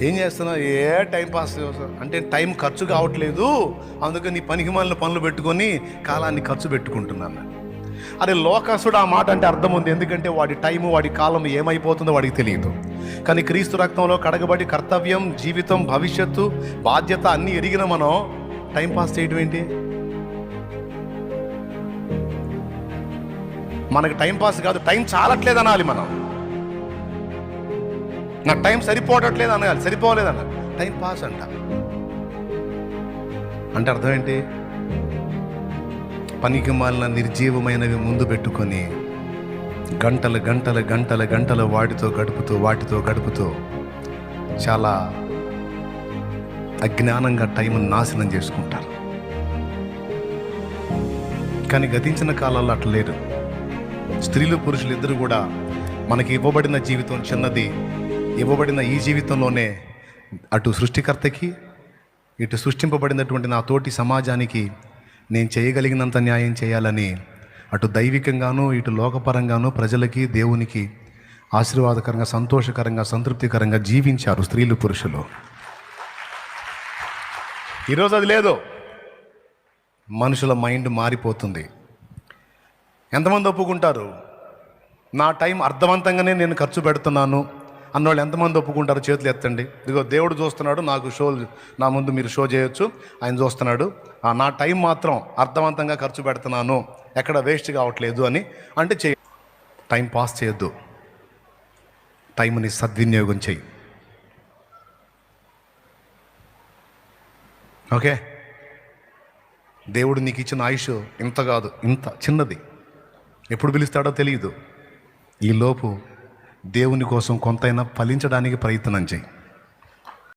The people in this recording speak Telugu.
ఏం చేస్తున్నావు? టైం పాస్ అంటే టైం ఖర్చు కావట్లేదు, అందుకని నీ పనికి మాలిన పనులు పెట్టుకొని కాలాన్ని ఖర్చు పెట్టుకుంటున్నాను. అరే లోకస్తుడు ఆ మాట అంటే అర్థం ఉంది, ఎందుకంటే వాడి టైము వాడి కాలం ఏమైపోతుందో వాడికి తెలియదు. కానీ క్రీస్తు రక్తంలో కడగబడి కర్తవ్యం, జీవితం, భవిష్యత్తు, బాధ్యత అన్నీ ఎరిగిన మనం టైం పాస్ చేయడం ఏంటి? మనకు టైం పాస్ కాదు, టైం చాలట్లేదు అనాలి. మనం నాకు టైం సరిపోవట్లేదు అనాలి, సరిపోలేదు అనాలి. టైం పాస్ అంటే అర్థం ఏంటి? పనికి మాలిన నిర్జీవమైనవి ముందు పెట్టుకొని గంటలు గంటలు గంటలు గంటలు వాటితో గడుపుతూ చాలా అజ్ఞానంగా టైంను నాశనం చేసుకుంటారు. కానీ గతించిన కాలాల్లో అట్లా లేరు. స్త్రీలు పురుషులు ఇద్దరు కూడా మనకి ఇవ్వబడిన జీవితం చిన్నది. ఇవ్వబడిన ఈ జీవితంలోనే అటు సృష్టికర్తకి, ఇటు సృష్టింపబడినటువంటి నా తోటి సమాజానికి నేను చేయగలిగినంత న్యాయం చేయాలని అటు దైవికంగాను ఇటు లోకపరంగాను ప్రజలకి దేవునికి ఆశీర్వాదకరంగా, సంతోషకరంగా, సంతృప్తికరంగా జీవించారు స్త్రీలు పురుషులు. ఈరోజు అది లేదు. మనుషుల మైండ్ మారిపోతుంది. ఎంతమంది ఒప్పుకుంటారు నా టైం అర్థవంతంగానే నేను ఖర్చు పెడుతున్నాను అన్నవాళ్ళు? ఎంతమంది ఒప్పుకుంటారు? చేతులు ఎత్తండి. ఇదిగో దేవుడు చూస్తున్నాడు, నాకు షో నా ముందు మీరు షో చేయొచ్చు, ఆయన చూస్తున్నాడు. నా టైం మాత్రం అర్థవంతంగా ఖర్చు పెడుతున్నాను, ఎక్కడ వేస్ట్ కావట్లేదు అని అంటే చేయ. టైం పాస్ చేయొద్దు, టైంని సద్వినియోగం చేయి. ఓకే? దేవుడు నీకు ఇచ్చిన ఆయుష్ ఇంత కాదు, ఇంత చిన్నది. ఎప్పుడు పిలుస్తాడో తెలియదు. ఈలోపు దేవుని కోసం కొంతైనా ఫలించడానికి ప్రయత్నం చేయి.